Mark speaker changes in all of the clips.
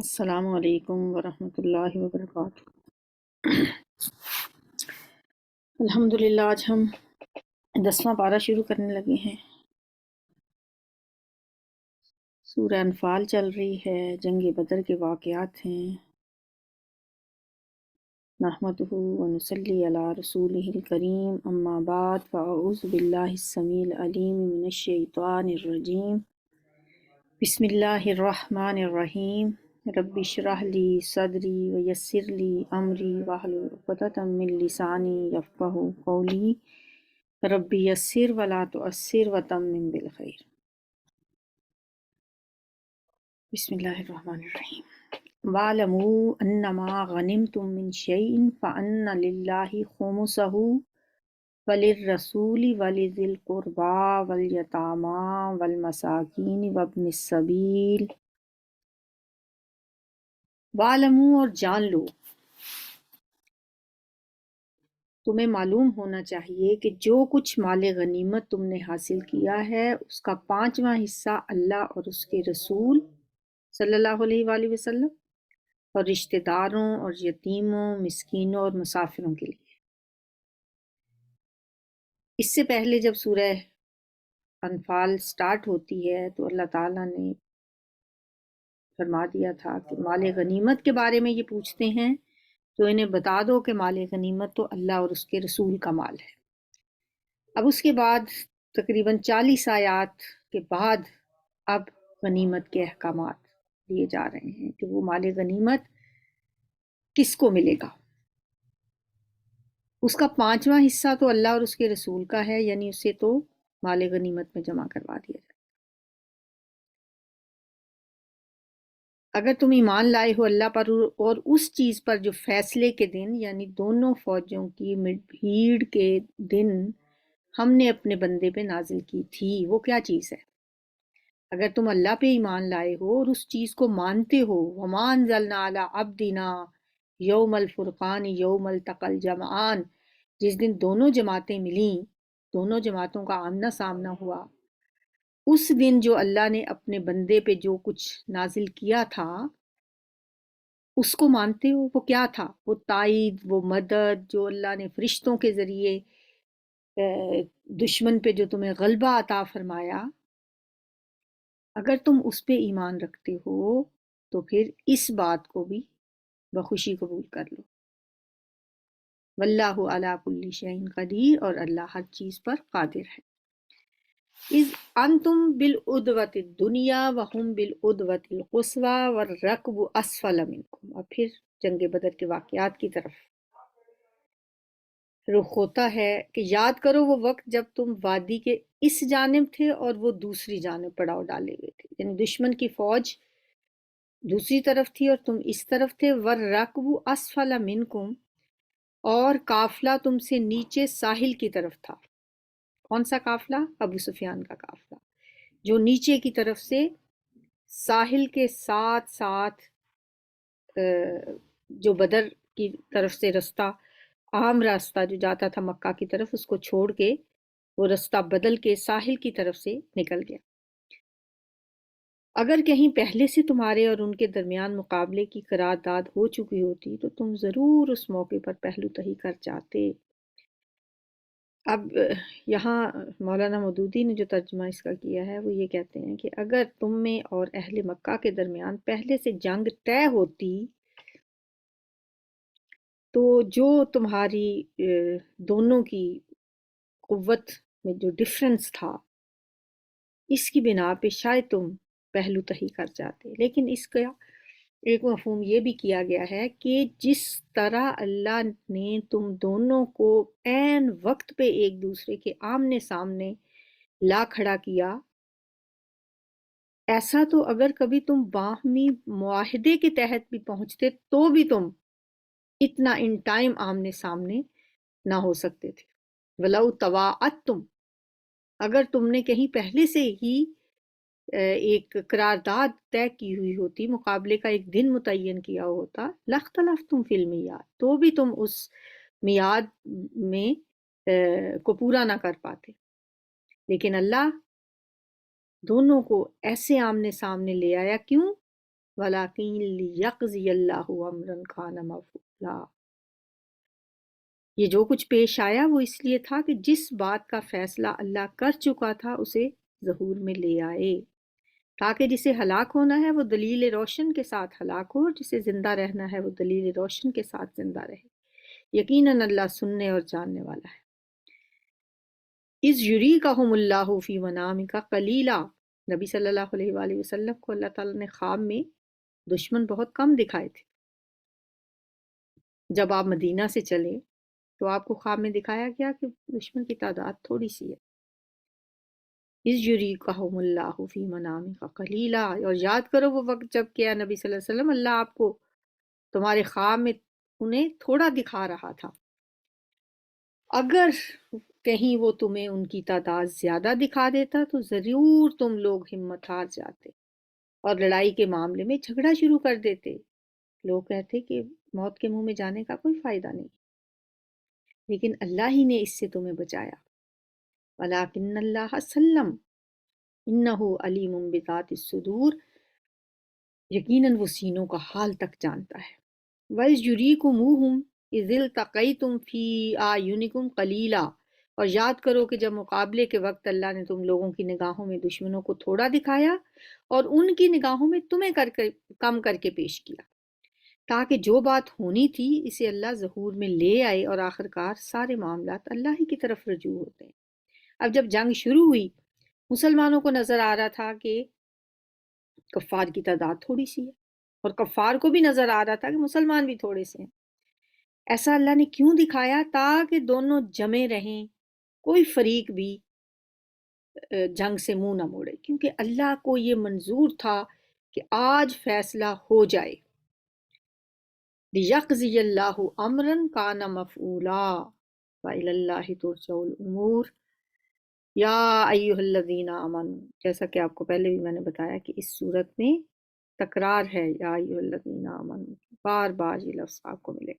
Speaker 1: السلام علیکم ورحمۃ اللہ وبرکاتہ۔ الحمدللہ آج ہم 10واں پارہ شروع کرنے لگے ہیں۔ سورہ انفال چل رہی ہے، جنگ بدر کے واقعات ہیں۔ نحمدہ ونصلی علی رسولہ الکریم، اما بعد فاعوذ باللہ السمیع العلیم من الشیطان الرجیم، بسم اللہ الرحمن الرحیم۔ رب اشرح لی صدری ویسر لی امری واحلل عقدۃ من لسانی یفقہوا قولی، رب یسر ولا تعسر وتمم بالخیر۔ بسم اللہ الرحمن الرحیم۔ وَاعْلَمُوا أَنَّمَا غَنِمْتُم مِّن شَيْءٍ فَأَنَّ لِلَّهِ خُمُسَهُ وَلِلرَّسُولِ وَلِذِي الْقُرْبَىٰ وَالْيَتَامَىٰ وَالْمَسَاكِينِ وَابْنِ السَّبِيلِ۔ وَاعْلَمُوا اور جان لو، تمہیں معلوم ہونا چاہیے کہ جو کچھ مال غنیمت تم نے حاصل کیا ہے اس کا 5واں حصہ اللہ اور اس کے رسول صلی اللہ علیہ وآلہ وسلم اور رشتہ داروں اور یتیموں، مسکینوں اور مسافروں کے لیے۔ اس سے پہلے جب سورہ انفال سٹارٹ ہوتی ہے تو اللہ تعالیٰ نے فرما دیا تھا کہ مال غنیمت کے بارے میں یہ پوچھتے ہیں تو انہیں بتا دو کہ مال غنیمت تو اللہ اور اس کے رسول کا مال ہے۔ اب اس کے بعد تقریباً 40 آیات کے بعد اب غنیمت کے احکامات دیے جا رہے ہیں کہ وہ مال غنیمت کس کو ملے گا۔ اس کا 5واں حصہ تو اللہ اور اس کے رسول کا ہے، یعنی اسے تو مال غنیمت میں جمع کروا دیا جائے۔ اگر تم ایمان لائے ہو اللہ پر اور اس چیز پر جو فیصلے کے دن یعنی دونوں فوجوں کی بھیڑ کے دن ہم نے اپنے بندے پہ نازل کی تھی، وہ کیا چیز ہے؟ اگر تم اللہ پہ ایمان لائے ہو اور اس چیز کو مانتے ہو، وَمَا أَنزَلْنَا عَلَىٰ عَبْدِنَا یوم الفرقان یوم التقى الجمعان، جس دن دونوں جماعتیں ملیں، دونوں جماعتوں کا آمنا سامنا ہوا، اس دن جو اللہ نے اپنے بندے پہ جو کچھ نازل کیا تھا اس کو مانتے ہو؟ وہ کیا تھا؟ وہ تائید، وہ مدد جو اللہ نے فرشتوں کے ذریعے دشمن پہ جو تمہیں غلبہ عطا فرمایا، اگر تم اس پہ ایمان رکھتے ہو تو پھر اس بات کو بھی بخوشی قبول کر لو۔ واللہ علی کل شیء قدیر، اور اللہ ہر چیز پر قادر ہے۔ اذ انتم بالعدوۃ الدنیا وہم بالعدوۃ القصویٰ والرکب اسفل منکم۔ اور پھر جنگ بدر کے واقعات کی طرف رخ ہوتا ہے کہ یاد کرو وہ وقت جب تم وادی کے اس جانب تھے اور وہ دوسری جانب پڑاؤ ڈالے ہوئے تھے، یعنی دشمن کی فوج دوسری طرف تھی اور تم اس طرف تھے۔ والرکب اسفل منکم، اور قافلہ تم سے نیچے ساحل کی طرف تھا۔ کون سا قافلہ؟ ابو سفیان کا قافلہ، جو نیچے کی طرف سے ساحل کے ساتھ ساتھ جو بدر کی طرف سے رستہ، عام راستہ جو جاتا تھا مکہ کی طرف، اس کو چھوڑ کے وہ رستہ بدل کے ساحل کی طرف سے نکل گیا۔ اگر کہیں پہلے سے تمہارے اور ان کے درمیان مقابلے کی قرارداد ہو چکی ہوتی تو تم ضرور اس موقع پر پہلو تہی کر جاتے۔ اب یہاں مولانا مودودی نے جو ترجمہ اس کا کیا ہے وہ یہ کہتے ہیں کہ اگر تم میں اور اہل مکہ کے درمیان پہلے سے جنگ طے ہوتی تو جو تمہاری دونوں کی قوت میں جو ڈفرنس تھا اس کی بنا پہ شاید تم پہلو تہی کر جاتے، لیکن اس کا ایک مفہوم یہ بھی کیا گیا ہے کہ جس طرح اللہ نے تم دونوں کو عین وقت پہ ایک دوسرے کے آمنے سامنے لا کھڑا کیا، ایسا تو اگر کبھی تم باہمی معاہدے کے تحت بھی پہنچتے تو بھی تم اتنا ان ٹائم آمنے سامنے نہ ہو سکتے تھے۔ وَلَوْ تَوَاعَدْتُمْ، اگر تم نے کہیں پہلے سے ہی ایک قرارداد طے کی ہوئی ہوتی، مقابلے کا ایک دن متعین کیا ہوتا، لَاخْتَلَفْتُمْ فِی الْمِیعَاد، تو بھی تم اس میعاد میں کو پورا نہ کر پاتے، لیکن اللہ دونوں کو ایسے آمنے سامنے لے آیا۔ کیوں؟ وَلَٰكِن لِيَقْضِيَ اللَّهُ أَمْرًا كَانَ مَفْعُولًا۔ یہ جو کچھ پیش آیا وہ اس لیے تھا کہ جس بات کا فیصلہ اللہ کر چکا تھا اسے ظہور میں لے آئے، تاکہ جسے ہلاک ہونا ہے وہ دلیل روشن کے ساتھ ہلاک ہو، اور جسے زندہ رہنا ہے وہ دلیل روشن کے ساتھ زندہ رہے۔ یقیناً اللہ سننے اور جاننے والا ہے۔ اِذْ یُرِیکَہُمُ اللّٰهُ فِی مَنَامِکَ قَلِیلًا، نبی صلی اللہ علیہ وآلہ وسلم کو اللہ تعالیٰ نے خواب میں دشمن بہت کم دکھائے تھے۔ جب آپ مدینہ سے چلے تو آپ کو خواب میں دکھایا گیا کہ دشمن کی تعداد تھوڑی سی ہے۔ اِذْ یُرِیکَہُمُ اللّٰهُ فِی مَنَامِکَ قَلِیلًا، اور یاد کرو وہ وقت جب کہ نبی صلی اللہ علیہ وسلم اللہ آپ کو تمہارے خواب میں انہیں تھوڑا دکھا رہا تھا۔ اگر کہیں وہ تمہیں ان کی تعداد زیادہ دکھا دیتا تو ضرور تم لوگ ہمت ہار جاتے اور لڑائی کے معاملے میں جھگڑا شروع کر دیتے۔ لوگ کہتے کہ موت کے منہ میں جانے کا کوئی فائدہ نہیں، لیکن اللہ ہی نے اس سے تمہیں بچایا۔ وَلَٰكِنَّ اللَّهَ سَلَّمَ إِنَّهُ عَلِیمٌ بِذَاتِ الصُّدُورِ، یقیناً وہ سینوں کا حال تک جانتا ہے۔ وَإِذْ يُرِيكُمُوهُمْ إِذِ الْتَقَيْتُمْ فِي أَعْيُنِكُمْ قَلِيلًا، اور یاد کرو کہ جب مقابلے کے وقت اللہ نے تم لوگوں کی نگاہوں میں دشمنوں کو تھوڑا دکھایا اور ان کی نگاہوں میں تمہیں کم کر کے پیش کیا، تاکہ جو بات ہونی تھی اسے اللہ ظہور میں لے آئے، اور آخرکار سارے معاملات اللہ ہی کی طرف رجوع ہوتے ہیں۔ اب جب جنگ شروع ہوئی، مسلمانوں کو نظر آ رہا تھا کہ کفار کی تعداد تھوڑی سی ہے، اور کفار کو بھی نظر آ رہا تھا کہ مسلمان بھی تھوڑے سے ہیں۔ ایسا اللہ نے کیوں دکھایا؟ تاکہ دونوں جمے رہیں، کوئی فریق بھی جنگ سے منہ نہ موڑے، کیونکہ اللہ کو یہ منظور تھا کہ آج فیصلہ ہو جائے۔ لِیَقْضِیَ اللَّهُ أَمْرًا كَانَ مَفْعُولًا وَإِلَى اللَّهِ تُرْجَعُ الْأُمُورُ یا ایھا الذین آمنوا، جیسا کہ آپ کو پہلے بھی میں نے بتایا کہ اس صورت میں تکرار ہے، یا ایھا الذین آمنوا، بار بار یہ لفظ آپ کو ملے۔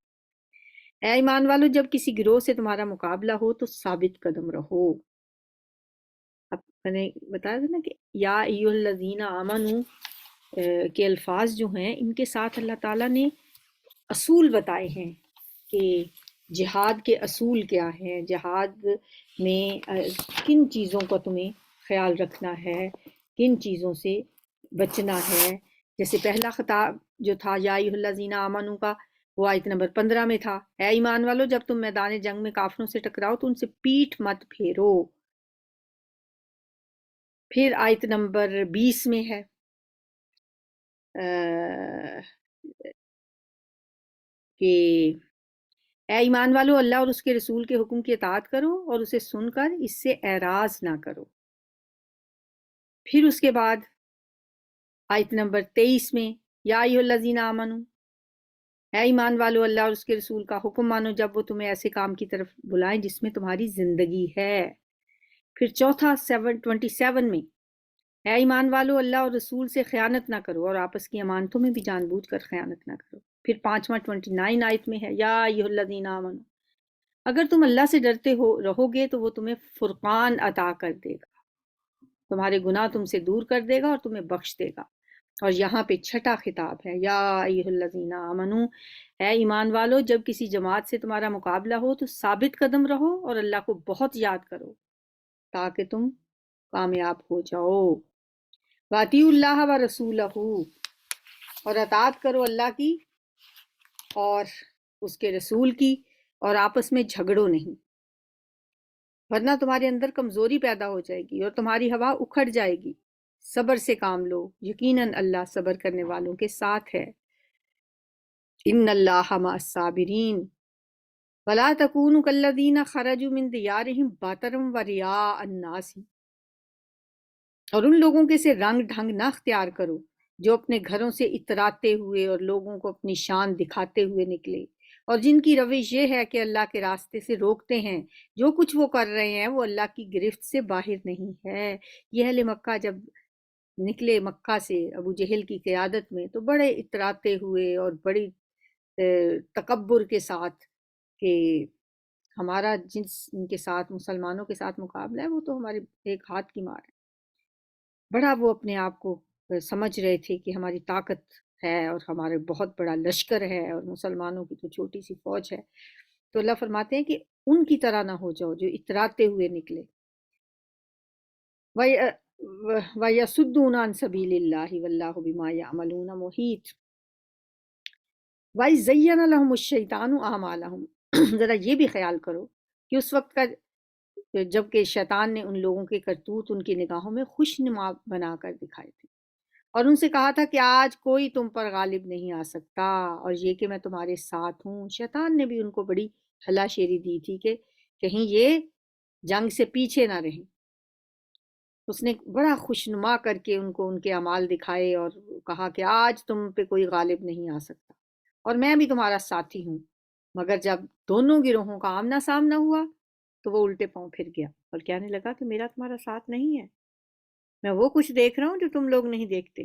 Speaker 1: اے ایمان والو، جب کسی گروہ سے تمہارا مقابلہ ہو تو ثابت قدم رہو۔ اب میں نے بتایا تھا نا کہ یا ایھا الذین آمنوا کے الفاظ جو ہیں ان کے ساتھ اللہ تعالیٰ نے اصول بتائے ہیں کہ جہاد کے اصول کیا ہیں، جہاد میں کن چیزوں کا تمہیں خیال رکھنا ہے، کن چیزوں سے بچنا ہے۔ جیسے پہلا خطاب جو تھا یا ایھا الذین آمنوا کا، وہ آیت نمبر 15 میں تھا، اے ایمان والو جب تم میدان جنگ میں کافروں سے ٹکراؤ تو ان سے پیٹھ مت پھیرو۔ پھر آیت نمبر 20 میں ہے کہ اے ایمان والو اللہ اور اس کے رسول کے حکم کی اطاعت کرو اور اسے سن کر اس سے اعراض نہ کرو۔ پھر اس کے بعد آیت نمبر 23 میں یا ایھا الذین آمنوا، اے ایمان والو اللہ اور اس کے رسول کا حکم مانو جب وہ تمہیں ایسے کام کی طرف بلائیں جس میں تمہاری زندگی ہے۔ پھر چوتھا 27 میں، اے ایمان والو اللہ اور رسول سے خیانت نہ کرو اور آپس کی امانتوں میں بھی جان بوجھ کر خیانت نہ کرو۔ پھر پانچواں 29 آیت میں ہے یا ایھا الذین آمنوا، اگر تم اللہ سے ڈرتے ہو رہو گے تو وہ تمہیں فرقان عطا کر دے گا، تمہارے گناہ تم سے دور کر دے گا اور تمہیں بخش دے گا۔ اور یہاں پہ چھٹا خطاب ہے یا ایھا الذین آمنوا، اے ایمان والو جب کسی جماعت سے تمہارا مقابلہ ہو تو ثابت قدم رہو اور اللہ کو بہت یاد کرو تاکہ تم کامیاب ہو جاؤ۔ وَأَطِیعُوا اللَّهَ وَرَسُولَهُ، اور اطاعت کرو اللہ کی اور اس کے رسول کی، اور آپس میں جھگڑو نہیں، ورنہ تمہارے اندر کمزوری پیدا ہو جائے گی اور تمہاری ہوا اکھڑ جائے گی۔ صبر سے کام لو، یقیناً اللہ صبر کرنے والوں کے ساتھ ہے۔ ان اللہ مع الصابرین ولا تکونوا کالذین خرجوا من دیارہم بطرا ورئاء الناس، اور ان لوگوں کے سے رنگ ڈھنگ نہ اختیار کرو جو اپنے گھروں سے اتراتے ہوئے اور لوگوں کو اپنی شان دکھاتے ہوئے نکلے، اور جن کی روش یہ ہے کہ اللہ کے راستے سے روکتے ہیں۔ جو کچھ وہ کر رہے ہیں وہ اللہ کی گرفت سے باہر نہیں ہے۔ یہ اہل مکہ جب نکلے مکہ سے ابو جہل کی قیادت میں تو بڑے اتراتے ہوئے اور بڑی تکبر کے ساتھ کہ ہمارا جس ان کے ساتھ مسلمانوں کے ساتھ مقابلہ ہے وہ تو ہمارے ایک ہاتھ کی مار ہے۔ بڑا وہ اپنے آپ کو سمجھ رہے تھے کہ ہماری طاقت ہے اور ہمارے بہت بڑا لشکر ہے اور مسلمانوں کی تو چھوٹی سی فوج ہے، تو اللہ فرماتے ہیں کہ ان کی طرح نہ ہو جاؤ جو اتراتے ہوئے نکلے۔ وَيَصُدُّونَ عَن سَبِيلِ اللَّهِ وَاللَّهُ بِمَا يَعْمَلُونَ مُحِيطٌ۔ وَإِذْ زَيَّنَ لَهُمُ الشَّيْطَانُ أَعْمَالَهُمْ، ذرا یہ بھی خیال کرو کہ اس وقت کا جب کہ شیطان نے ان لوگوں کے کرتوت ان کی نگاہوں میں خوش نما بنا کر دکھائے تھے اور ان سے کہا تھا کہ آج کوئی تم پر غالب نہیں آ سکتا اور یہ کہ میں تمہارے ساتھ ہوں۔ شیطان نے بھی ان کو بڑی ہلا شیری دی تھی کہ کہیں یہ جنگ سے پیچھے نہ رہیں۔ اس نے بڑا خوشنما کر کے ان کو ان کے اعمال دکھائے اور کہا کہ آج تم پہ کوئی غالب نہیں آ سکتا اور میں بھی تمہارا ساتھی ہوں۔ مگر جب دونوں گروہوں کا آمنا سامنا ہوا تو وہ الٹے پاؤں پھر گیا اور کہنے لگا کہ میرا تمہارا ساتھ نہیں ہے، میں وہ کچھ دیکھ رہا ہوں جو تم لوگ نہیں دیکھتے۔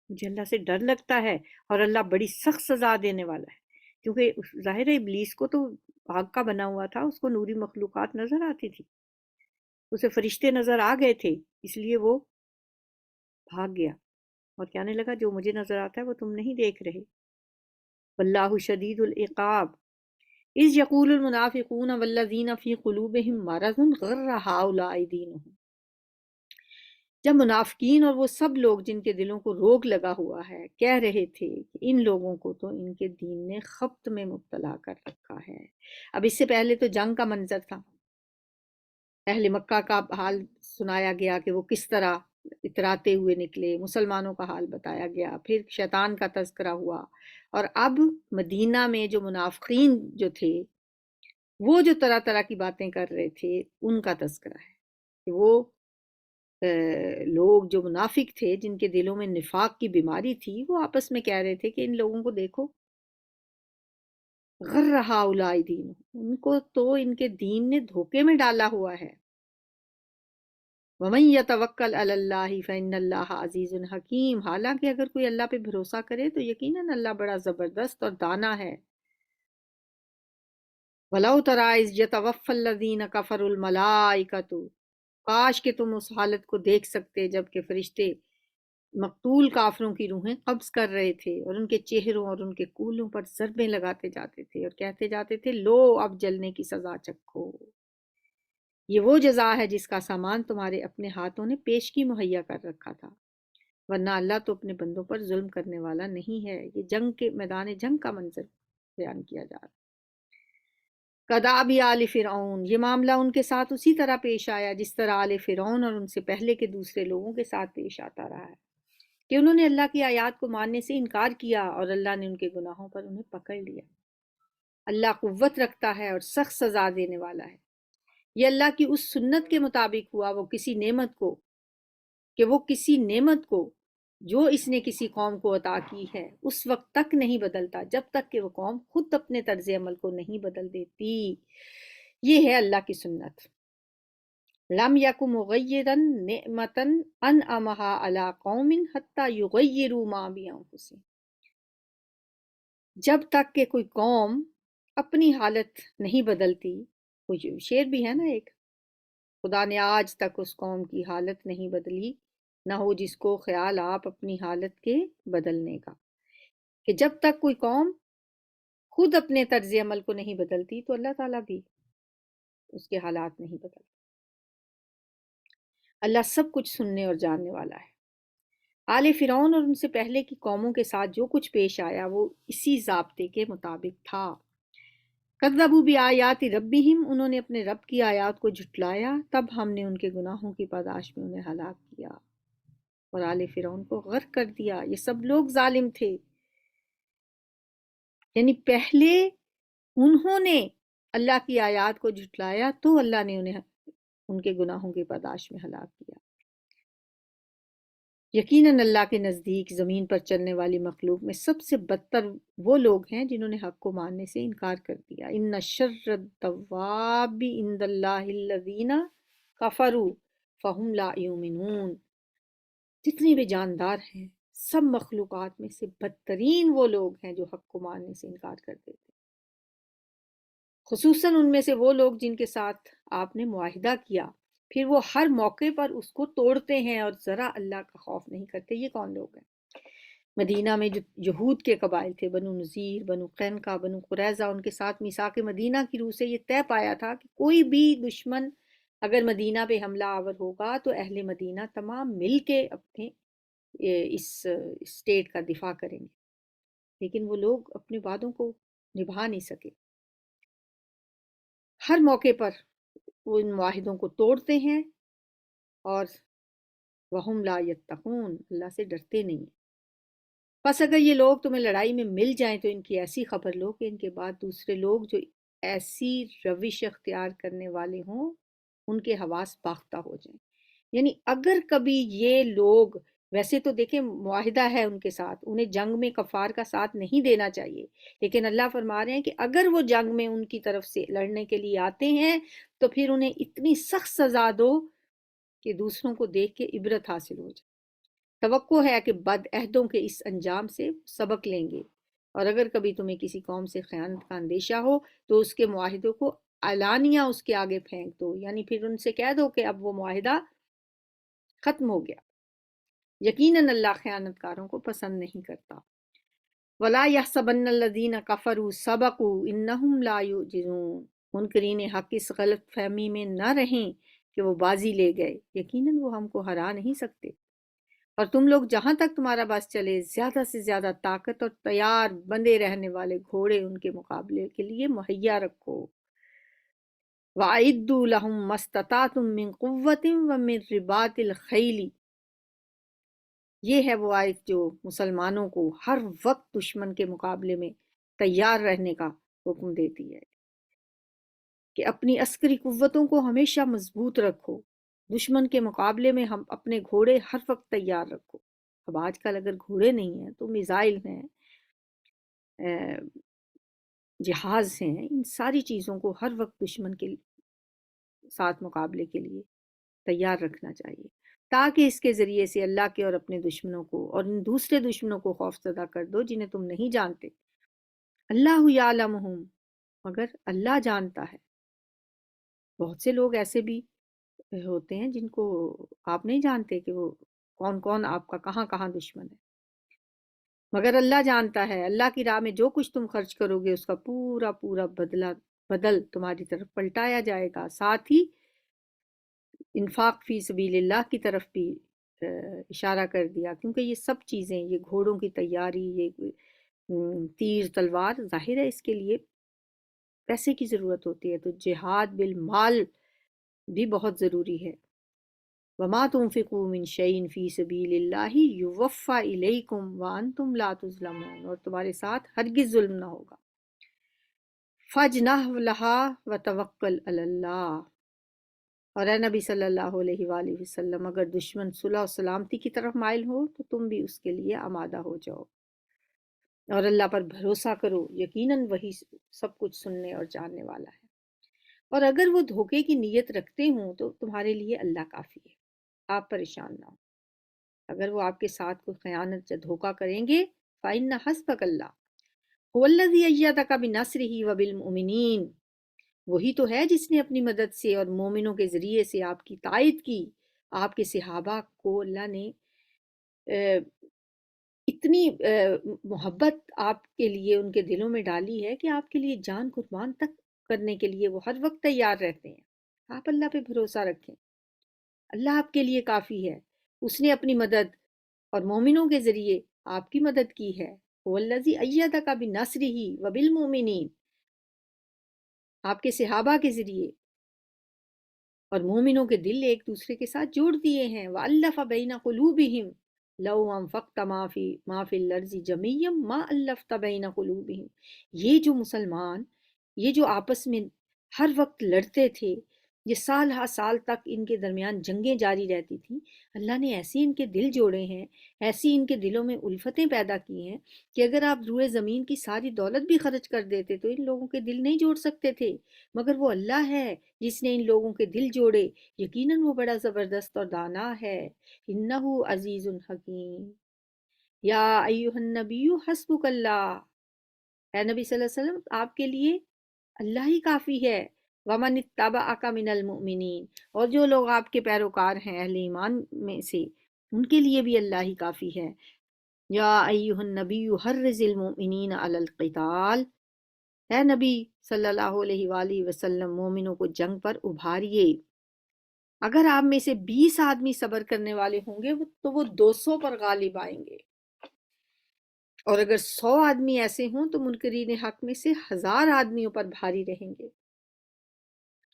Speaker 1: مجھے اللہ سے ڈر لگتا ہے اور اللہ بڑی سخت سزا دینے والا ہے، کیونکہ ظاہر ہے ابلیس کو تو آگ کا بنا ہوا تھا، اس کو نوری مخلوقات نظر آتی تھی، اسے فرشتے نظر آ گئے تھے، اس لیے وہ بھاگ گیا اور کہنے لگا جو مجھے نظر آتا ہے وہ تم نہیں دیکھ رہے۔ واللہ شدید العقاب اذ یقول المنافقون والذین فی قلوبہم مرض غر ہؤلاء دینہم، جب منافقین اور وہ سب لوگ جن کے دلوں کو روگ لگا ہوا ہے کہہ رہے تھے کہ ان لوگوں کو تو ان کے دین نے خبط میں مبتلا کر رکھا ہے۔ اب اس سے پہلے تو جنگ کا منظر تھا، اہل مکہ کا حال سنایا گیا کہ وہ کس طرح اتراتے ہوئے نکلے، مسلمانوں کا حال بتایا گیا، پھر شیطان کا تذکرہ ہوا، اور اب مدینہ میں جو منافقین جو تھے وہ جو طرح طرح کی باتیں کر رہے تھے ان کا تذکرہ ہے کہ وہ لوگ جو منافق تھے جن کے دلوں میں نفاق کی بیماری تھی وہ آپس میں کہہ رہے تھے کہ ان لوگوں کو دیکھو، غر ہؤلاء دین، ان کو تو ان کے دین نے دھوکے میں ڈالا ہوا ہے۔ وَمَن يَتَوَکَّلْ عَلَى اللَّهِ فَإِنَّ اللَّهَ عَزِیزٌ حَکِیم، حالانکہ اگر کوئی اللہ پہ بھروسہ کرے تو یقیناً اللہ بڑا زبردست اور دانا ہے۔ وَلَوْ تَرَىٰ إِذْ يَتَوَفَّى الَّذِينَ كَفَرُوا الْمَلَائِكَةُ، کاش کہ تم اس حالت کو دیکھ سکتے جب کہ فرشتے مقتول کافروں کی روحیں قبض کر رہے تھے اور ان کے چہروں اور ان کے کولوں پر ضربیں لگاتے جاتے تھے اور کہتے جاتے تھے لو اب جلنے کی سزا چکھو، یہ وہ جزا ہے جس کا سامان تمہارے اپنے ہاتھوں نے پیشگی مہیا کر رکھا تھا، ورنہ اللہ تو اپنے بندوں پر ظلم کرنے والا نہیں ہے۔ یہ جنگ کے میدان جنگ کا منظر بیان کیا جا رہا ہے۔ کداب آل فرعون، یہ معاملہ ان کے ساتھ اسی طرح پیش آیا جس طرح آل فرعون اور ان سے پہلے کے دوسرے لوگوں کے ساتھ پیش آتا رہا ہے کہ انہوں نے اللہ کی آیات کو ماننے سے انکار کیا اور اللہ نے ان کے گناہوں پر انہیں پکڑ لیا۔ اللہ قوت رکھتا ہے اور سخت سزا دینے والا ہے۔ یہ اللہ کی اس سنت کے مطابق ہوا وہ کسی نعمت کو جو اس نے کسی قوم کو عطا کی ہے اس وقت تک نہیں بدلتا جب تک کہ وہ قوم خود اپنے طرز عمل کو نہیں بدل دیتی۔ یہ ہے اللہ کی سنت۔ لم یک مغیرا نعمتا انعمہا علی قوم حتی یغیروا ما بانفسہم، جب تک کہ کوئی قوم اپنی حالت نہیں بدلتی، کوئی شعر بھی ہے نا ایک، خدا نے آج تک اس قوم کی حالت نہیں بدلی، نہ ہو جس کو خیال آپ اپنی حالت کے بدلنے کا، کہ جب تک کوئی قوم خود اپنے طرز عمل کو نہیں بدلتی تو اللہ تعالیٰ بھی اس کے حالات نہیں بدلتے۔ اللہ سب کچھ سننے اور جاننے والا ہے۔ آل فرعون اور ان سے پہلے کی قوموں کے ساتھ جو کچھ پیش آیا وہ اسی ضابطے کے مطابق تھا۔ کذبوا بآیات ربہم، انہوں نے اپنے رب کی آیات کو جھٹلایا، تب ہم نے ان کے گناہوں کی پاداش میں انہیں ہلاک کیا اور آل فرعون کو غرق کر دیا۔ یہ سب لوگ ظالم تھے، یعنی پہلے انہوں نے اللہ کی آیات کو جھٹلایا تو اللہ نے انہیں ان کے گناہوں کی پاداش میں ہلاک کیا۔ یقیناً اللہ کے نزدیک زمین پر چلنے والی مخلوق میں سب سے بدتر وہ لوگ ہیں جنہوں نے حق کو ماننے سے انکار کر دیا۔ ان شر الدواب عند اللہ الذین کفروا فہم لا یؤمنون، جتنے بھی جاندار ہیں سب مخلوقات میں سے بدترین وہ لوگ ہیں جو حق کو ماننے سے انکار کر دیتے ہیں، خصوصاً ان میں سے وہ لوگ جن کے ساتھ آپ نے معاہدہ کیا پھر وہ ہر موقع پر اس کو توڑتے ہیں اور ذرا اللہ کا خوف نہیں کرتے۔ یہ کون لوگ ہیں؟ مدینہ میں جو یہود کے قبائل تھے، بنو نذیر، بنو قینقاع، بنو قریظہ، ان کے ساتھ میثاق مدینہ کی روح سے یہ طے پایا تھا کہ کوئی بھی دشمن اگر مدینہ پہ حملہ آور ہوگا تو اہل مدینہ تمام مل کے اپنے اس اسٹیٹ کا دفاع کریں گے، لیکن وہ لوگ اپنے وعدوں کو نبھا نہیں سکے۔ ہر موقع پر وہ ان معاہدوں کو توڑتے ہیں اور وہم لا یتقون، اللہ سے ڈرتے نہیں ہیں۔ بس اگر یہ لوگ تمہیں لڑائی میں مل جائیں تو ان کی ایسی خبر لو کہ ان کے بعد دوسرے لوگ جو ایسی روش اختیار کرنے والے ہوں ان کے حواس باختہ ہو جائیں۔ یعنی اگر کبھی یہ لوگ، ویسے تو دیکھیں معاہدہ ہے ان کے ساتھ، انہیں جنگ میں کفار کا ساتھ نہیں دینا چاہیے، لیکن اللہ فرما رہے ہیں کہ اگر وہ جنگ میں ان کی طرف سے لڑنے کے لیے آتے ہیں تو پھر انہیں اتنی سخت سزا دو کہ دوسروں کو دیکھ کے عبرت حاصل ہو جائے۔ توقع ہے کہ بد عہدوں کے اس انجام سے سبق لیں گے، اور اگر کبھی تمہیں کسی قوم سے خیانت کا اندیشہ ہو تو اس کے معاہدوں کو اعلانیہ اس کے آگے پھینک دو، یعنی پھر ان سے کہہ دو کہ اب وہ معاہدہ ختم ہو گیا۔ یقیناً اللہ خیانت کاروں کو پسند نہیں کرتا۔ وَلَا يَحْسَبَنَّ الَّذِينَ كَفَرُوا سَبَقُوا إِنَّهُمْ لَا يُعْجِزُونَ، منکرین حق اس غلط فہمی میں نہ رہیں کہ وہ بازی لے گئے، یقیناً وہ ہم کو ہرا نہیں سکتے۔ اور تم لوگ جہاں تک تمہارا بس چلے زیادہ سے زیادہ طاقت اور تیار بندے رہنے والے گھوڑے ان کے مقابلے کے لیے مہیا رکھو۔ وَأَعِدُّوا لَهُم مَّا اسْتَطَعْتُم مِّن قُوَّةٍ وَمِن رِّبَاطِ الْخَيْلِ، یہ ہے وہ آیت جو مسلمانوں کو ہر وقت دشمن کے مقابلے میں تیار رہنے کا حکم دیتی ہے کہ اپنی عسکری قوتوں کو ہمیشہ مضبوط رکھو، دشمن کے مقابلے میں ہم اپنے گھوڑے ہر وقت تیار رکھو۔ اب آج کل اگر گھوڑے نہیں ہیں تو میزائل ہیں، جہاز ہیں، ان ساری چیزوں کو ہر وقت دشمن کے ساتھ مقابلے کے لیے تیار رکھنا چاہیے، تاکہ اس کے ذریعے سے اللہ کے اور اپنے دشمنوں کو اور ان دوسرے دشمنوں کو خوف زدہ کر دو جنہیں تم نہیں جانتے۔ اللہ یعلمہم، مگر اللہ جانتا ہے۔ بہت سے لوگ ایسے بھی ہوتے ہیں جن کو آپ نہیں جانتے کہ وہ کون کون آپ کا کہاں کہاں دشمن ہے، مگر اللہ جانتا ہے۔ اللہ کی راہ میں جو کچھ تم خرچ کرو گے اس کا پورا پورا بدل تمہاری طرف پلٹایا جائے گا۔ ساتھ ہی انفاق فی سبیل اللہ کی طرف بھی اشارہ کر دیا، کیونکہ یہ سب چیزیں، یہ گھوڑوں کی تیاری، یہ تیر تلوار، ظاہر ہے اس کے لیے پیسے کی ضرورت ہوتی ہے، تو جہاد بالمال بھی بہت ضروری ہے۔ وَمَا تُنْفِقُوا مِنْ شَيْءٍ فِي سَبِيلِ اللَّهِ يُوَفَّى إِلَيْكُمْ وَأَنْتُمْ لَا تُظْلَمُونَ، اور تمہارے ساتھ ہرگز ظلم نہ ہوگا۔ فَاجْنَحْ لَهَا وَتَوَكَّلْ عَلَى اللَّهِ، اور اے نبی صلی اللہ علیہ وآلہ وسلم، اگر دشمن صلح و سلامتی کی طرف مائل ہو تو تم بھی اس کے لیے آمادہ ہو جاؤ اور اللہ پر بھروسہ کرو، یقیناً وہی سب کچھ سننے اور جاننے والا ہے۔ اور اگر وہ دھوکے کی نیت رکھتے ہوں تو تمہارے لیے اللہ کافی ہے، آپ پریشان نہ ہو۔ اگر وہ آپ کے ساتھ کوئی خیانت یا دھوکہ کریں گے فَإِنَّ حَسْبَكَ اللَّهُ هُوَ الَّذِي أَيَّدَكَ بِنَصْرِهِ وَبِالْمُؤْمِنِينَ، وہی تو ہے جس نے اپنی مدد سے اور مومنوں کے ذریعے سے آپ کی تائید کی۔ آپ کے صحابہ کو اللہ نے اتنی محبت آپ کے لیے ان کے دلوں میں ڈالی ہے کہ آپ کے لیے جان قربان تک کرنے کے لیے وہ ہر وقت تیار رہتے ہیں۔ آپ اللہ پہ بھروسہ رکھیں، اللہ آپ کے لیے کافی ہے۔ اس نے اپنی مدد اور مومنوں کے ذریعے آپ کی مدد کی ہے۔ وَالَّذِي أَيَّدَكَ بِنَصْرِهِ وَبِالْمُؤْمِنِينَ، آپ کے صحابہ کے ذریعے اور مومنوں کے دل ایک دوسرے کے ساتھ جوڑ دیے ہیں۔ وَأَلَّفَ بَيْنَ قُلُوبِهِمْ لَوْ أَنفَقْتَ مَا فِي الْأَرْضِ جَمِيعًا مَا أَلَّفْتَ بَيْنَ قُلُوبِهِمْ، یہ جو مسلمان، یہ جو آپس میں ہر وقت لڑتے تھے، یہ سال ہا سال تک ان کے درمیان جنگیں جاری رہتی تھیں، اللہ نے ایسی ان کے دل جوڑے ہیں، ایسی ان کے دلوں میں الفتیں پیدا کی ہیں کہ اگر آپ روئے زمین کی ساری دولت بھی خرچ کر دیتے تو ان لوگوں کے دل نہیں جوڑ سکتے تھے، مگر وہ اللہ ہے جس نے ان لوگوں کے دل جوڑے، یقیناً وہ بڑا زبردست اور دانا ہے۔ انہ عزیز حکیم، یا ایہا النبی حسبک اللہ، اے نبی صلی اللہ علیہ وسلم آپ کے لیے اللہ ہی کافی ہے۔ ومن اتبعک من المؤمنین، اور جو لوگ آپ کے پیروکار ہیں اہل ایمان میں سے، ان کے لیے بھی اللہ ہی کافی ہے۔ یا ایہا النبی حرض المؤمنین علی القتال، اے نبی صلی اللہ علیہ وآلہ وسلم مومنوں کو جنگ پر ابھاریے۔ اگر آپ میں سے 20 آدمی صبر کرنے والے ہوں گے تو وہ 200 پر غالب آئیں گے، اور اگر 100 آدمی ایسے ہوں تو منکرین حق میں سے 1000 آدمیوں پر بھاری رہیں گے،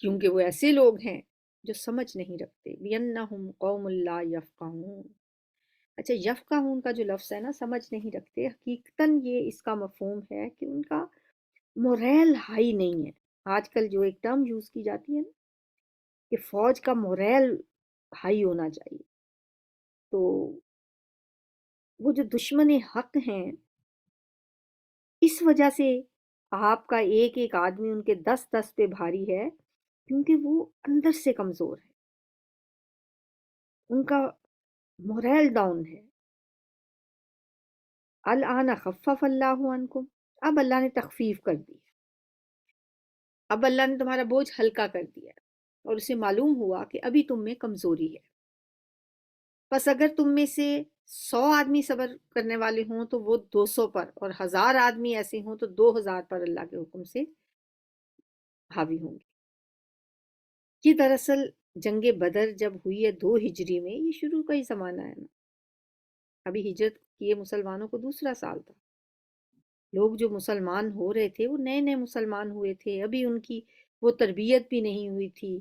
Speaker 1: کیونکہ وہ ایسے لوگ ہیں جو سمجھ نہیں رکھتے۔ بِأَنَّهُمْ قَوْمٌ لَا يَفْقَهُونَ۔ اچھا، یفقہون کا جو لفظ ہے نا، سمجھ نہیں رکھتے، حقیقتاً یہ اس کا مفہوم ہے کہ ان کا موریل ہائی نہیں ہے۔ آج کل جو ایک ٹرم یوز کی جاتی ہے نا کہ فوج کا موریل ہائی ہونا چاہیے، تو وہ جو دشمن حق ہیں اس وجہ سے آپ کا ایک ایک آدمی ان کے 10 پہ بھاری ہے، کیونکہ وہ اندر سے کمزور ہے، ان کا موریل ڈاؤن ہے۔ الآن خفف اللہ عنکم، اب اللہ نے تخفیف کر دی، اب اللہ نے تمہارا بوجھ ہلکا کر دیا، اور اسے معلوم ہوا کہ ابھی تم میں کمزوری ہے۔ پس اگر تم میں سے 100 آدمی صبر کرنے والے ہوں تو وہ 200 پر، اور 1000 آدمی ایسے ہوں تو 2000 پر اللہ کے حکم سے حاوی ہوں گے۔ یہ دراصل جنگ بدر جب ہوئی ہے 2 ہجری میں، یہ شروع کا ہی زمانہ ہے نا، ابھی ہجرت کیے مسلمانوں کو دوسرا سال تھا۔ لوگ جو مسلمان ہو رہے تھے وہ نئے نئے مسلمان ہوئے تھے، ابھی ان کی وہ تربیت بھی نہیں ہوئی تھی،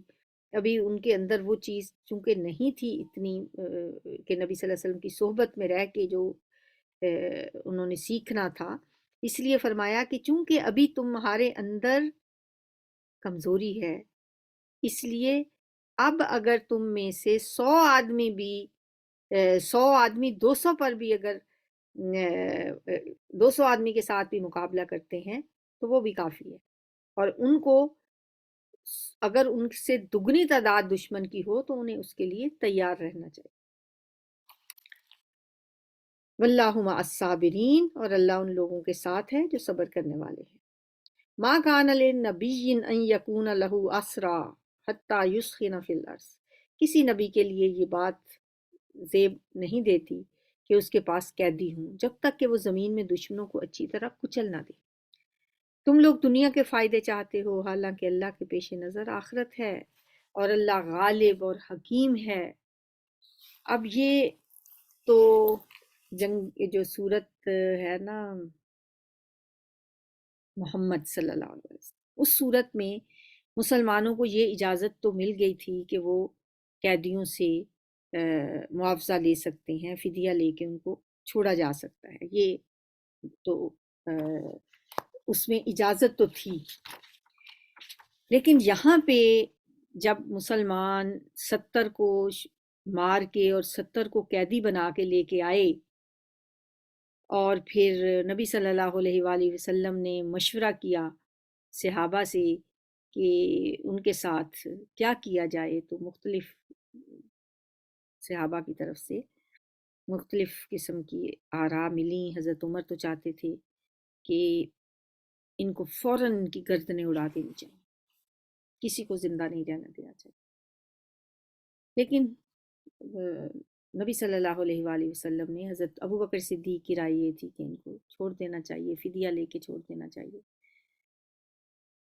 Speaker 1: ابھی ان کے اندر وہ چیز چونکہ نہیں تھی اتنی کہ نبی صلی اللہ علیہ وسلم کی صحبت میں رہ کے جو انہوں نے سیکھنا تھا، اس لیے فرمایا کہ چونکہ ابھی تمہارے اندر کمزوری ہے، اس لیے اب اگر تم میں سے 100 آدمی بھی 100 آدمی 200 پر بھی اگر 200 آدمی کے ساتھ بھی مقابلہ کرتے ہیں تو وہ بھی کافی ہے، اور ان کو اگر ان سے دگنی تعداد دشمن کی ہو تو انہیں اس کے لیے تیار رہنا چاہیے۔ واللہ مع الصابرین، اور اللہ ان لوگوں کے ساتھ ہے جو صبر کرنے والے ہیں۔ ما کان لنبی ان یکون لہ اسرا حتی یسخن فی الارض، کسی نبی کے لیے یہ بات زیب نہیں دیتی کہ اس کے پاس قیدی ہوں جب تک کہ وہ زمین میں دشمنوں کو اچھی طرح کچل نہ دے۔ تم لوگ دنیا کے فائدے چاہتے ہو، حالانکہ اللہ کے پیش نظر آخرت ہے، اور اللہ غالب اور حکیم ہے۔ اب یہ تو جنگ جو صورت ہے نا محمد صلی اللہ علیہ وسلم، اس صورت میں مسلمانوں کو یہ اجازت تو مل گئی تھی کہ وہ قیدیوں سے معاوضہ لے سکتے ہیں، فدیہ لے کے ان کو چھوڑا جا سکتا ہے، یہ تو اس میں اجازت تو تھی۔ لیکن یہاں پہ جب مسلمان 70 کو مار کے اور 70 کو قیدی بنا کے لے کے آئے، اور پھر نبی صلی اللہ علیہ وآلہ وسلم نے مشورہ کیا صحابہ سے کہ ان کے ساتھ کیا کیا جائے، تو مختلف صحابہ کی طرف سے مختلف قسم کی آراء ملیں۔ حضرت عمر تو چاہتے تھے کہ ان کو فوراً ان کی گردنیں اڑا دینی چاہیے، کسی کو زندہ نہیں رہنا دینا چاہیے، لیکن نبی صلی اللہ علیہ وآلہ وسلم نے، حضرت ابو بکر صدیق کی رائے یہ تھی کہ ان کو چھوڑ دینا چاہیے، فدیہ لے کے چھوڑ دینا چاہیے،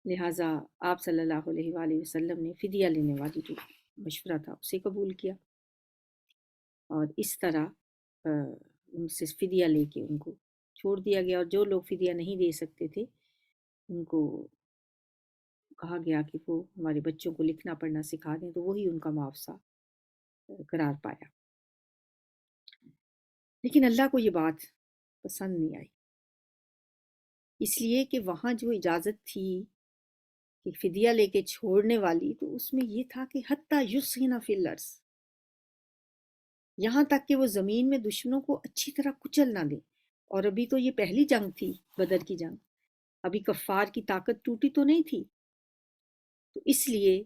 Speaker 1: لہٰذا آپ صلی اللہ علیہ وآلہ وسلم نے فدیہ لینے والی جو مشورہ تھا اسے قبول کیا، اور اس طرح ان سے فدیہ لے کے ان کو چھوڑ دیا گیا، اور جو لوگ فدیہ نہیں دے سکتے تھے ان کو کہا گیا کہ وہ ہمارے بچوں کو لکھنا پڑھنا سکھا دیں، تو وہی ان کا معاوضہ قرار پایا۔ لیکن اللہ کو یہ بات پسند نہیں آئی، اس لیے کہ وہاں جو اجازت تھی کہ فدیہ لے کے چھوڑنے والی، تو اس میں یہ تھا کہ حتی یسخن فی الارض، یہاں تک کہ وہ زمین میں دشمنوں کو اچھی طرح کچل نہ دیں، اور ابھی تو یہ پہلی جنگ تھی، بدر کی جنگ، ابھی کفار کی طاقت ٹوٹی تو نہیں تھی، تو اس لیے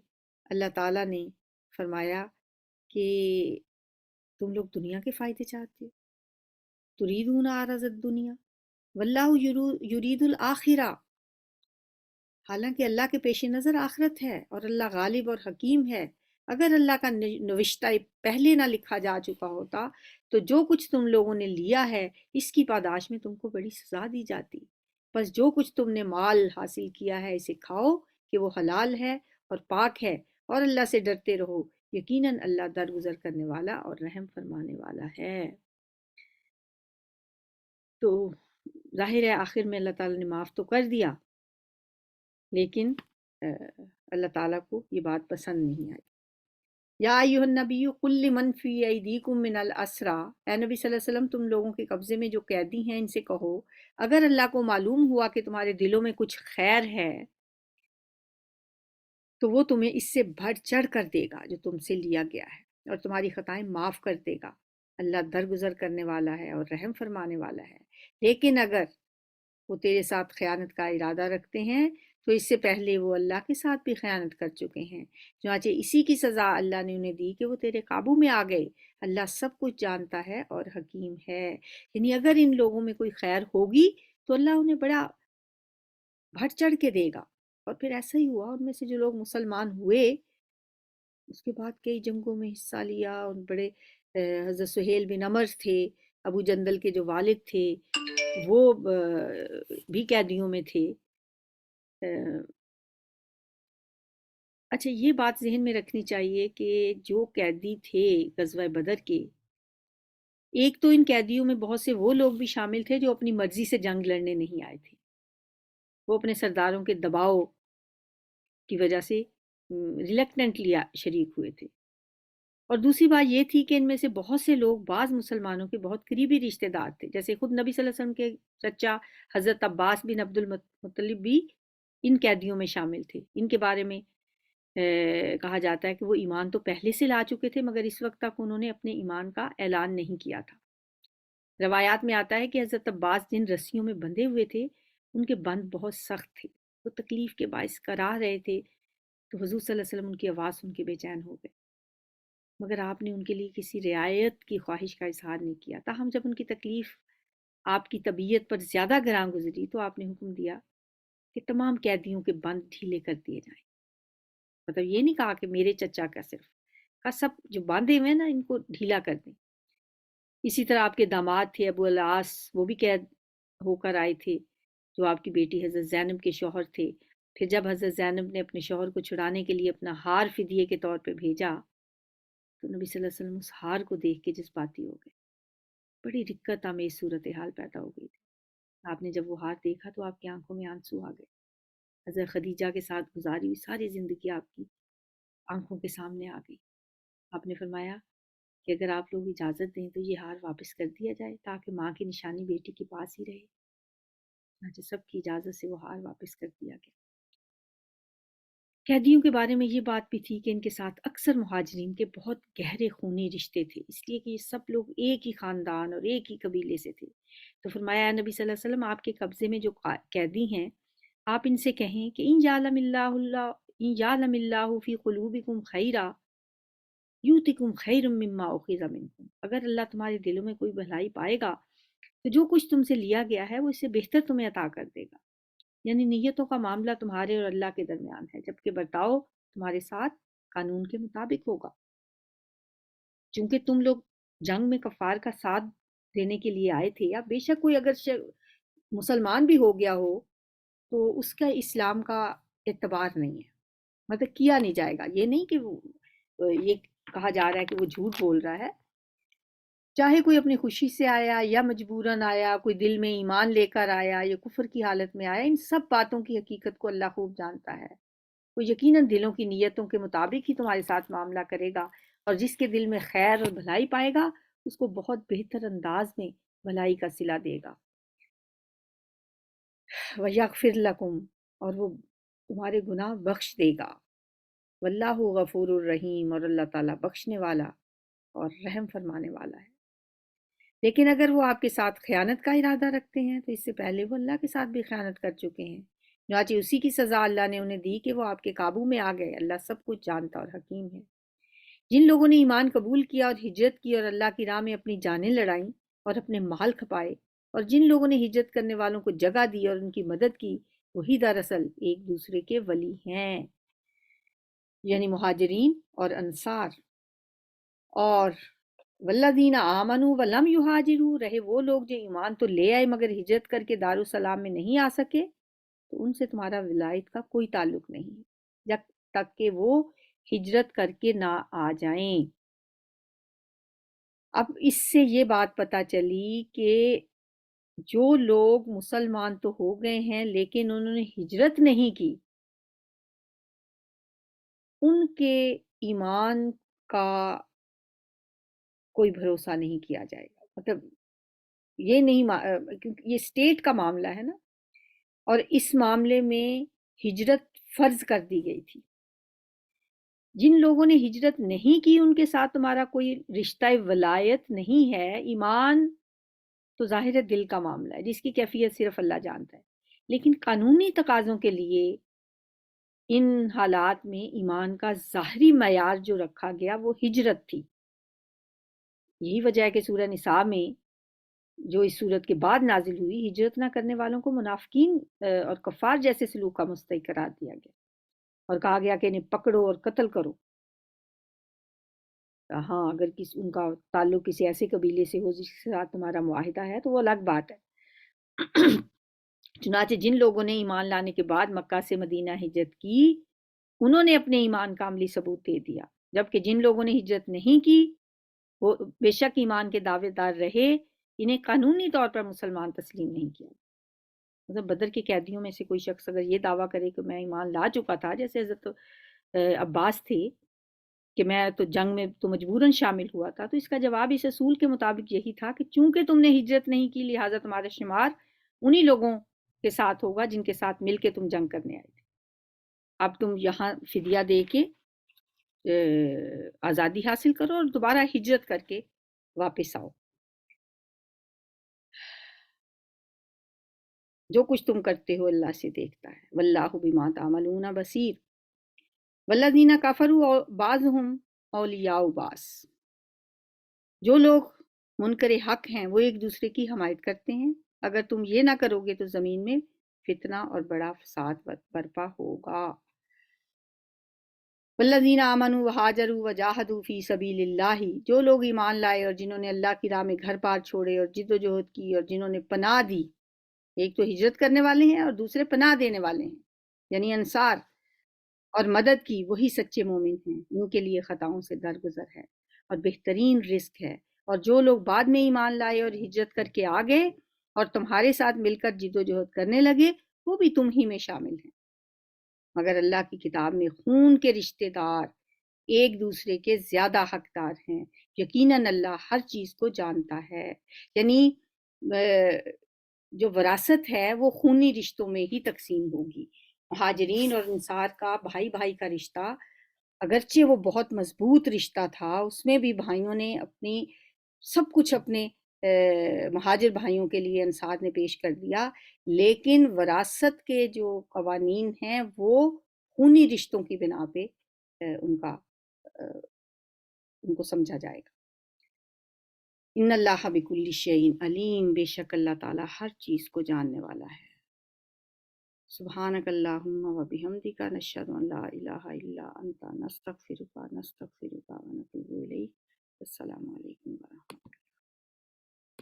Speaker 1: اللہ تعالیٰ نے فرمایا کہ تم لوگ دنیا کے فائدے چاہتے ہو، تریدون عرض الدنیا واللہ یرید الآخرہ، حالانکہ اللہ کے پیش نظر آخرت ہے اور اللہ غالب اور حکیم ہے۔ اگر اللہ کا نوشتہ پہلے نہ لکھا جا چکا ہوتا تو جو کچھ تم لوگوں نے لیا ہے اس کی پاداش میں تم کو بڑی سزا دی جاتی۔ بس جو کچھ تم نے مال حاصل کیا ہے اسے کھاؤ کہ وہ حلال ہے اور پاک ہے، اور اللہ سے ڈرتے رہو، یقیناً اللہ درگزر کرنے والا اور رحم فرمانے والا ہے۔ تو ظاہر ہے آخر میں اللہ تعالیٰ نے معاف تو کر دیا، لیکن اللہ تعالیٰ کو یہ بات پسند نہیں آئی۔ یا ایھا النبی قل لمن فی ایدیکم من الاسریٰ، اے نبی صلی اللہ علیہ وسلم تم لوگوں کے قبضے میں جو قیدی ہیں ان سے کہو اگر اللہ کو معلوم ہوا کہ تمہارے دلوں میں کچھ خیر ہے تو وہ تمہیں اس سے بڑھ چڑھ کر دے گا جو تم سے لیا گیا ہے، اور تمہاری خطائیں معاف کر دے گا۔ اللہ درگزر کرنے والا ہے اور رحم فرمانے والا ہے۔ لیکن اگر وہ تیرے ساتھ خیانت کا ارادہ رکھتے ہیں تو اس سے پہلے وہ اللہ کے ساتھ بھی خیانت کر چکے ہیں، چنانچہ اسی کی سزا اللہ نے انہیں دی کہ وہ تیرے قابو میں آ گئے۔ اللہ سب کچھ جانتا ہے اور حکیم ہے۔ یعنی اگر ان لوگوں میں کوئی خیر ہوگی تو اللہ انہیں بڑا بڑھ چڑھ کے دے گا، اور پھر ایسا ہی ہوا۔ ان میں سے جو لوگ مسلمان ہوئے اس کے بعد کئی جنگوں میں حصہ لیا، ان بڑے حضرت سہیل بن عمر تھے، ابو جندل کے جو والد تھے وہ بھی قیدیوں میں تھے۔ اچھا یہ بات ذہن میں رکھنی چاہیے کہ جو قیدی تھے غزوہ بدر کے، ایک تو ان قیدیوں میں بہت سے وہ لوگ بھی شامل تھے جو اپنی مرضی سے جنگ لڑنے نہیں آئے تھے، وہ اپنے سرداروں کے دباؤ کی وجہ سے ریلکٹنٹلی شریک ہوئے تھے۔ اور دوسری بات یہ تھی کہ ان میں سے بہت سے لوگ بعض مسلمانوں کے بہت قریبی رشتہ دار تھے، جیسے خود نبی صلی اللہ علیہ وسلم کے چچا حضرت عباس بن عبد المطلب بھی ان قیدیوں میں شامل تھے۔ ان کے بارے میں کہا جاتا ہے کہ وہ ایمان تو پہلے سے لا چکے تھے مگر اس وقت تک انہوں نے اپنے ایمان کا اعلان نہیں کیا تھا۔ روایات میں آتا ہے کہ حضرت عباس جن رسیوں میں بندھے ہوئے تھے ان کے بند بہت سخت تھے، وہ تکلیف کے باعث کرا رہے تھے، تو حضور صلی اللہ علیہ وسلم ان کی آواز سن کے بے چین ہو گئے، مگر آپ نے ان کے لیے کسی رعایت کی خواہش کا اظہار نہیں کیا۔ تاہم جب ان کی تکلیف آپ کی طبیعت پر زیادہ گراں گزری تو آپ نے حکم دیا کہ تمام قیدیوں کے بند ڈھیلے کر دیے جائیں۔ مطلب یہ نہیں کہا کہ میرے چچا کا صرف، کہا سب جو باندھے ہوئے ہیں نا ان کو ڈھیلا کر دیں۔ اسی طرح آپ کے داماد تھے ابو العاص، وہ بھی قید ہو کر آئے تھے، جو آپ کی بیٹی حضرت زینب کے شوہر تھے۔ پھر جب حضرت زینب نے اپنے شوہر کو چھڑانے کے لیے اپنا ہار فدیے کے طور پہ بھیجا تو نبی صلی اللہ علیہ وسلم اس ہار کو دیکھ کے جذباتی ہو گئے، بڑی دقت آمیز صورتحال پیدا ہو گئی تھی۔ آپ نے جب وہ ہار دیکھا تو آپ کی آنکھوں میں آنسو آ گئے۔ حضرت خدیجہ کے ساتھ گزاری ہوئی ساری زندگی آپ کی آنکھوں کے سامنے آ گئی۔ آپ نے فرمایا کہ اگر آپ لوگ اجازت دیں تو یہ ہار واپس کر دیا جائے تاکہ ماں کی نشانی بیٹی کے پاس ہی رہے۔ چنانچہ سب کی اجازت سے وہ ہار واپس کر دیا گیا۔ قیدیوں کے بارے میں یہ بات بھی تھی کہ ان کے ساتھ اکثر مہاجرین کے بہت گہرے خونی رشتے تھے، اس لیے کہ یہ سب لوگ ایک ہی خاندان اور ایک ہی قبیلے سے تھے۔ تو فرمایا نبی صلی اللہ علیہ وسلم آپ کے قبضے میں جو قیدی ہیں آپ ان سے کہیں کہ ان یعلم اللہ فی قلوبکم خیرا یؤتکم خیر مما اخذ منکم، اگر اللہ تمہارے دلوں میں کوئی بھلائی پائے گا تو جو کچھ تم سے لیا گیا ہے وہ اس سے بہتر تمہیں عطا کر دے گا۔ یعنی نیتوں کا معاملہ تمہارے اور اللہ کے درمیان ہے، جبکہ برتاؤ تمہارے ساتھ قانون کے مطابق ہوگا۔ چونکہ تم لوگ جنگ میں کفار کا ساتھ دینے کے لیے آئے تھے، یا بے شک کوئی اگر مسلمان بھی ہو گیا ہو تو اس کا اسلام کا اعتبار نہیں ہے، مطلب کیا نہیں جائے گا۔ یہ نہیں کہ یہ کہا جا رہا ہے کہ وہ جھوٹ بول رہا ہے، چاہے کوئی اپنی خوشی سے آیا یا مجبوراً آیا، کوئی دل میں ایمان لے کر آیا یا کفر کی حالت میں آیا، ان سب باتوں کی حقیقت کو اللہ خوب جانتا ہے۔ وہ یقیناً دلوں کی نیتوں کے مطابق ہی تمہارے ساتھ معاملہ کرے گا، اور جس کے دل میں خیر اور بھلائی پائے گا اس کو بہت بہتر انداز میں بھلائی کا صلہ دے گا۔ وَيَغْفِرْ لَكُمْ، اور وہ تمہارے گناہ بخش دے گا۔ واللہ غفور الرحیم، اور اللہ تعالیٰ بخشنے والا اور رحم فرمانے والا ہے۔ لیکن اگر وہ آپ کے ساتھ خیانت کا ارادہ رکھتے ہیں تو اس سے پہلے وہ اللہ کے ساتھ بھی خیانت کر چکے ہیں، چنانچہ اسی کی سزا اللہ نے انہیں دی کہ وہ آپ کے قابو میں آ گئے۔ اللہ سب کچھ جانتا اور حکیم ہے۔ جن لوگوں نے ایمان قبول کیا اور ہجرت کی اور اللہ کی راہ میں اپنی جانیں لڑائیں اور اپنے مال کھپائے، اور جن لوگوں نے ہجرت کرنے والوں کو جگہ دی اور ان کی مدد کی، وہی دراصل ایک دوسرے کے ولی ہیں۔ یعنی مہاجرین اور انصار، اور والذین آمنوا ولم یہاجروا، رہے وہ لوگ جو ایمان تو لے آئے مگر ہجرت کر کے دارالسلام میں نہیں آ سکے، تو ان سے تمہارا ولایت کا کوئی تعلق نہیں ہے جب تک کہ وہ ہجرت کر کے نہ آ جائیں۔ اب اس سے یہ بات پتہ چلی کہ جو لوگ مسلمان تو ہو گئے ہیں لیکن انہوں نے ہجرت نہیں کی، ان کے ایمان کا کوئی بھروسہ نہیں کیا جائے گا، مطلب یہ نہیں کیونکہ یہ اسٹیٹ کا معاملہ ہے نا، اور اس معاملے میں ہجرت فرض کر دی گئی تھی۔ جن لوگوں نے ہجرت نہیں کی ان کے ساتھ تمہارا کوئی رشتہ ولایت نہیں ہے، ایمان تو ظاہر ہے دل کا معاملہ ہے جس کی کیفیت صرف اللہ جانتا ہے، لیکن قانونی تقاضوں کے لیے ان حالات میں ایمان کا ظاہری معیار جو رکھا گیا وہ ہجرت تھی۔ یہی وجہ ہے کہ سورہ نساء میں جو اس صورت کے بعد نازل ہوئی، ہجرت نہ کرنے والوں کو منافقین اور کفار جیسے سلوک کا مستحق قرار دیا گیا اور کہا گیا کہ انہیں پکڑو اور قتل کرو۔ ہاں اگر ان کا تعلق کسی ایسے قبیلے سے ہو جس کے ساتھ تمہارا معاہدہ ہے تو وہ الگ بات ہے۔ چنانچہ جن لوگوں نے ایمان لانے کے بعد مکہ سے مدینہ ہجرت کی، انہوں نے اپنے ایمان کا عملی ثبوت دے دیا، جبکہ جن لوگوں نے ہجرت نہیں کی وہ بے شک ایمان کے دعوے دار رہے، انہیں قانونی طور پر مسلمان تسلیم نہیں کیا۔ مطلب بدر کے قیدیوں میں سے کوئی شخص اگر یہ دعویٰ کرے کہ میں ایمان لا چکا تھا، جیسے حضرت عباس تھے کہ میں تو جنگ میں تو مجبوراً شامل ہوا تھا، تو اس کا جواب اس اصول کے مطابق یہی تھا کہ چونکہ تم نے ہجرت نہیں کی لہٰذا تمہارا شمار انہی لوگوں کے ساتھ ہوگا جن کے ساتھ مل کے تم جنگ کرنے آئے تھے۔ اب تم یہاں فدیہ دے کے آزادی حاصل کرو اور دوبارہ ہجرت کر کے واپس آؤ۔ جو کچھ تم کرتے ہو اللہ سے دیکھتا ہے، واللہ بما تعملون بصیر۔ والذین کفروا بعضهم اولیاء بعض، جو لوگ منکر حق ہیں وہ ایک دوسرے کی حمایت کرتے ہیں، اگر تم یہ نہ کرو گے تو زمین میں فتنہ اور بڑا فساد برپا ہوگا۔ والذین آمنوا وہاجروا وجاہدوا فی سبیل اللہ، جو لوگ ایمان لائے اور جنہوں نے اللہ کی راہ میں گھر بار چھوڑے اور جد و جہد کی اور جنہوں نے پناہ دی، ایک تو ہجرت کرنے والے ہیں اور دوسرے پناہ دینے والے ہیں یعنی انصار، اور مدد کی، وہی سچے مومن ہیں، ان کے لیے خطاؤں سے درگزر ہے اور بہترین رزق ہے۔ اور جو لوگ بعد میں ایمان لائے اور ہجرت کر کے آ گئے اور تمہارے ساتھ مل کر جد و جہد کرنے لگے، وہ بھی تم ہی میں شامل ہیں، مگر اللہ کی کتاب میں خون کے رشتہ دار ایک دوسرے کے زیادہ حقدار ہیں، یقیناً اللہ ہر چیز کو جانتا ہے۔ یعنی جو وراثت ہے وہ خونی رشتوں میں ہی تقسیم ہوگی۔ مہاجرین اور انصار کا بھائی بھائی کا رشتہ اگرچہ وہ بہت مضبوط رشتہ تھا، اس میں بھی بھائیوں نے اپنی سب کچھ اپنے مہاجر بھائیوں کے لیے انصار نے پیش کر دیا، لیکن وراثت کے جو قوانین ہیں وہ خونی رشتوں کی بنا پہ ان کو سمجھا جائے گا۔ ان اللہ بکل شیء علیم، بے شک اللہ تعالیٰ ہر چیز کو جاننے والا ہے۔ سبحانک اللہم و بحمدک، نشہد ان لا الہ الا انت، نستغفرک و نتوب الیک۔ السلام علیکم ورحمۃ اللہ۔